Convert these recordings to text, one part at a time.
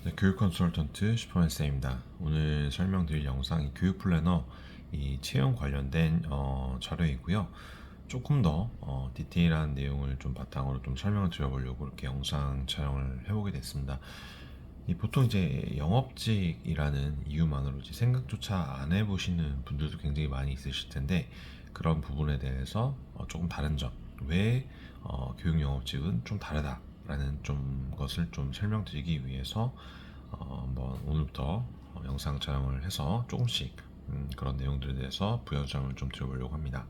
네, 교육 컨설턴트 슈퍼맨쌤입니다. 오늘 설명드릴 영상이 교육 플래너 이 채용 관련된 자료이고요. 조금 더 디테일한 내용을 좀 바탕으로 좀 설명을 드려보려고 이렇게 영상 촬영을 해보게 됐습니다. 보통 이제 영업직이라는 이유만으로 이제 생각조차 안 해보시는 분들도 굉장히 많이 있으실 텐데, 그런 부분에 대해서 조금 다른 점, 왜 교육 영업직은 좀 다르다라는 좀 것을 좀 설명드리기 위해서 한번 오늘부터 영상 촬영을 해서 조금씩 그런 내용들에 대해서 부연설명을 좀 드려보려고 합니다.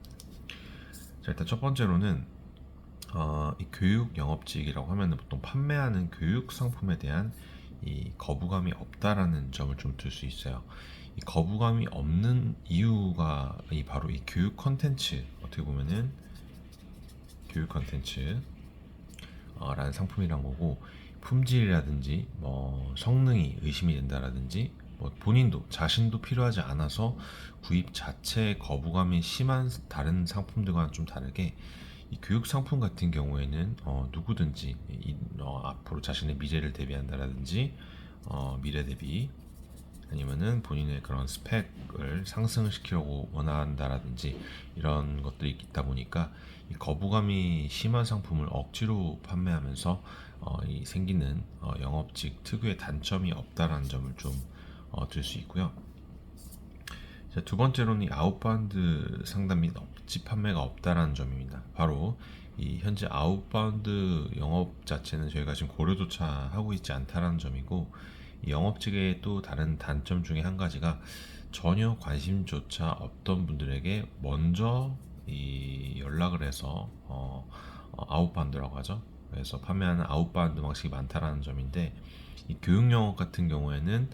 자, 일단 첫 번째로는 이 교육 영업직이라고 하면 보통 판매하는 교육 상품에 대한 이 거부감이 없다라는 점을 좀 들 수 있어요. 이 거부감이 없는 이유가 바로 이 교육 컨텐츠, 어떻게 보면은 교육 컨텐츠 라는 상품이란 거고, 품질이라든지 뭐 성능이 의심이 된다라든지 뭐 본인도 자신도 필요하지 않아서 구입 자체에 거부감이 심한 다른 상품들과는 좀 다르게, 이 교육 상품 같은 경우에는 누구든지 앞으로 자신의 미래를 대비한다라든지 미래 대비, 아니면은 본인의 그런 스펙을 상승시키려고 원한다라든지 이런 것들이 있다 보니까 이 거부감이 심한 상품을 억지로 판매하면서 이 생기는 영업직 특유의 단점이 없다라는 점을 좀 들 수 있고요. 자, 두 번째로는 이 아웃바운드 상담 및 업지 판매가 없다라는 점입니다. 바로 이 현재 아웃바운드 영업 자체는 저희가 지금 고려조차 하고 있지 않다라는 점이고, 이 영업직의 또 다른 단점 중에 한 가지가 전혀 관심조차 없던 분들에게 먼저 이 연락을 해서 아웃바운드라고 하죠. 그래서 판매하는 아웃바운드 방식이 많다라는 점인데, 이 교육 영업 같은 경우에는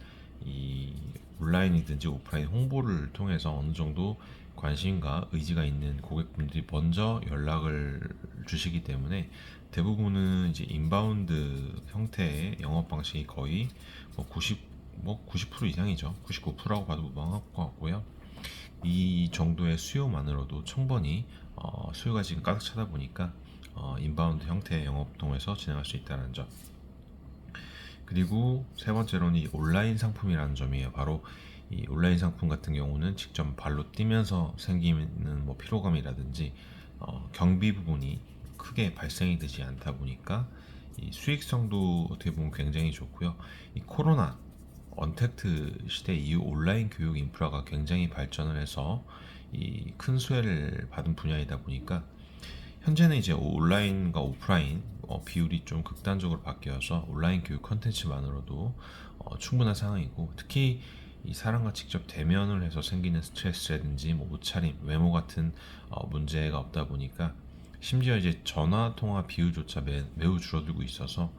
이 온라인이든지 오프라인 홍보를 통해서 어느 정도 관심과 의지가 있는 고객분들이 먼저 연락을 주시기 때문에, 대부분은 이제 인바운드 형태의 영업 방식이 거의 뭐 90% 이상이죠. 99%라고 봐도 무방할 것 같고요. 이 정도의 수요만으로도 충분히 수요가 지금 가득 차다 보니까 인바운드 형태의 영업 통해서 진행할 수 있다는 점. 그리고 세 번째로는 이 온라인 상품이라는 점이에요. 바로 이 온라인 상품 같은 경우는 직접 발로 뛰면서 생기는 뭐 피로감이라든지 경비 부분이 크게 발생이 되지 않다 보니까 이 수익성도 어떻게 보면 굉장히 좋고요. 이 코로나 언택트 시대 이후 온라인 교육 인프라가 굉장히 발전을 해서 이 큰 수혜를 받은 분야이다 보니까, 현재는 이제 온라인과 오프라인 비율이 좀 극단적으로 바뀌어서 온라인 교육 컨텐츠만으로도 충분한 상황이고, 특히 이 사람과 직접 대면을 해서 생기는 스트레스라든지 뭐 옷차림, 외모 같은 문제가 없다 보니까, 심지어 이제 전화 통화 비율조차 매우 줄어들고 있어서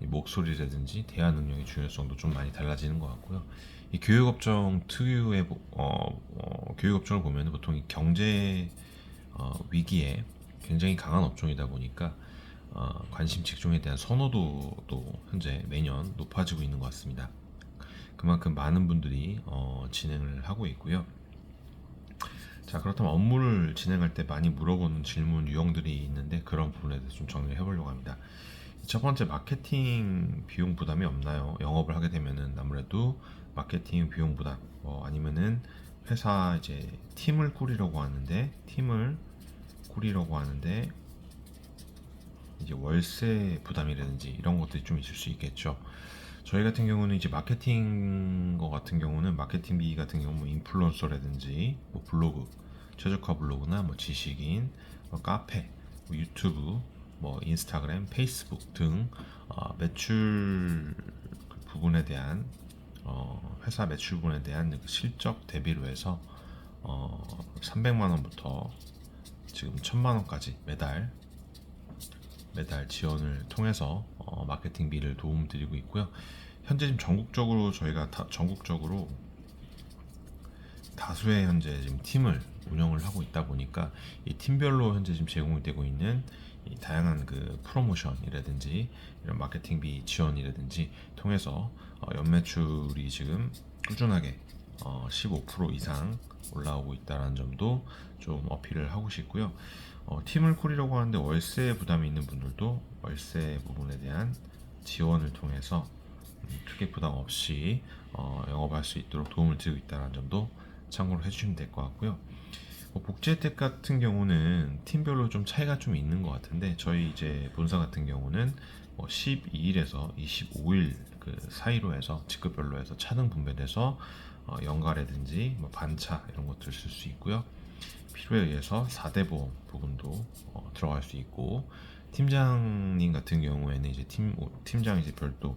이 목소리라든지 대화 능력의 중요성도 좀 많이 달라지는 것 같고요. 이 교육업종 특유의 교육업종을 보면 보통 이 경제 위기에 굉장히 강한 업종이다 보니까 관심 직종에 대한 선호도도 현재 매년 높아지고 있는 것 같습니다. 그만큼 많은 분들이 진행을 하고 있고요. 자, 그렇다면 업무를 진행할 때 많이 물어보는 질문 유형들이 있는데, 그런 부분에 대해서 좀 정리를 해보려고 합니다. 첫 번째, 마케팅 비용 부담이 없나요? 영업을 하게 되면은 아무래도 마케팅 비용 부담, 아니면은 회사 이제 팀을 꾸리려고 하는데 이제 월세 부담이라든지 이런 것들이 좀 있을 수 있겠죠. 저희 같은 경우는 이제 마케팅 거 같은 경우는 마케팅비 같은 경우 뭐 인플루언서라든지 뭐 블로그, 최적화 블로그나 뭐 지식인, 뭐 카페, 뭐 유튜브, 뭐 인스타그램, 페이스북 등 매출 부분에 대한 회사 매출 부분에 대한 그 실적 대비로 해서 300만 원부터 지금 1000만 원까지 매달 지원을 통해서 마케팅비를 도움드리고 있고요. 현재 지금 전국적으로 저희가 전국적으로 다수의 현재 지금 팀을 운영을 하고 있다 보니까, 이 팀별로 현재 지금 제공이 되고 있는 이 다양한 그 프로모션이라든지 이런 마케팅비 지원이라든지 통해서 연매출이 지금 꾸준하게 15% 이상 올라오고 있다는 점도 좀 어필을 하고 싶고요. 팀을 꾸리려고 하는데 월세 부담이 있는 분들도 월세 부분에 대한 지원을 통해서 크게 부담 없이 영업할 수 있도록 도움을 드리고 있다는 점도 참고로 해주시면 될 것 같고요. 복지 혜택 같은 경우는 팀별로 좀 차이가 좀 있는 것 같은데, 저희 이제 본사 같은 경우는 12일에서 25일 그 사이로 해서 직급별로 해서 차등 분배돼서 연가라든지 뭐 반차 이런 것들 쓸 수 있고요. 필요에 의해서 4대 보험 부분도 들어갈 수 있고, 팀장님 같은 경우에는 이제 팀장 이제 별도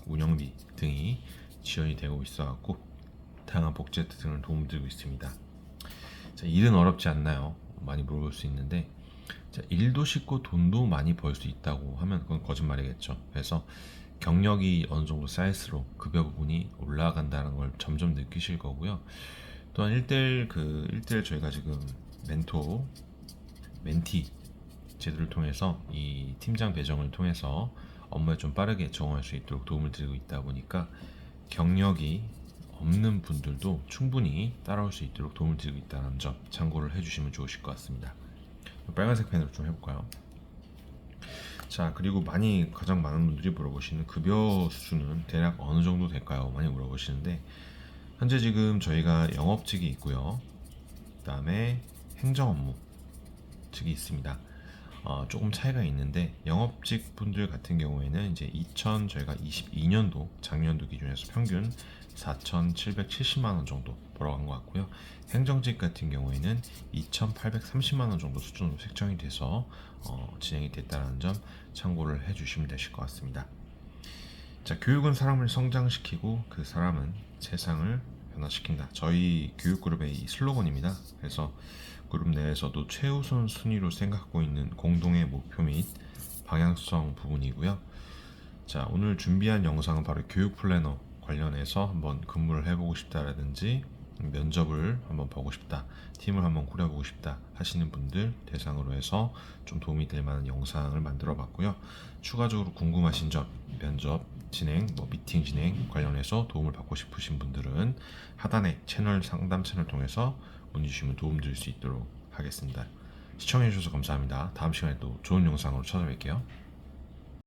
운영비 등이 지원이 되고 있어갖고 다양한 복지 혜택 등을 도움드리고 있습니다. 자, 일은 어렵지 않나요? 많이 물어볼 수 있는데, 자, 일도 쉽고 돈도 많이 벌 수 있다고 하면 그건 거짓말이겠죠. 그래서 경력이 어느 정도 쌓일수록 급여 부분이 올라간다는 걸 점점 느끼실 거고요. 또한 1대1 저희가 지금 멘티 제도를 통해서 이 팀장 배정을 통해서 업무에 좀 빠르게 적응할 수 있도록 도움을 드리고 있다 보니까 경력이 없는 분들도 충분히 따라올 수 있도록 도움을 드리고 있다는 점 참고를 해주시면 좋으실 것 같습니다. 빨간색 펜으로 좀 해볼까요? 자, 그리고 가장 많은 분들이 물어보시는 급여 수준은 대략 어느 정도 될까요? 많이 물어보시는데, 현재 지금 저희가 영업직이 있고요. 그 다음에 행정업무직이 있습니다. 조금 차이가 있는데, 영업직 분들 같은 경우에는 이제 저희가 22년도 작년도 기준에서 평균 4,770만 원 정도 벌어간 것 같고요. 행정직 같은 경우에는 2,830만 원 정도 수준으로 책정이 돼서 진행이 됐다는 점 참고를 해주시면 되실 것 같습니다. 자, 교육은 사람을 성장시키고 그 사람은 세상을 변화시킨다. 저희 교육그룹의 이 슬로건입니다. 그래서 그룹 내에서도 최우선 순위로 생각하고 있는 공동의 목표 및 방향성 부분이고요. 자, 오늘 준비한 영상은 바로 교육 플래너 관련해서 한번 근무를 해보고 싶다라든지 면접을 한번 보고 싶다, 팀을 한번 꾸려보고 싶다 하시는 분들 대상으로 해서 좀 도움이 될 만한 영상을 만들어 봤고요. 추가적으로 궁금하신 점, 면접 진행, 미팅 진행 관련해서 도움을 받고 싶으신 분들은 하단에 상담 채널 통해서 문의 주시면 도움 드릴 수 있도록 하겠습니다. 시청해주셔서 감사합니다. 다음 시간에 또 좋은 영상으로 찾아뵐게요.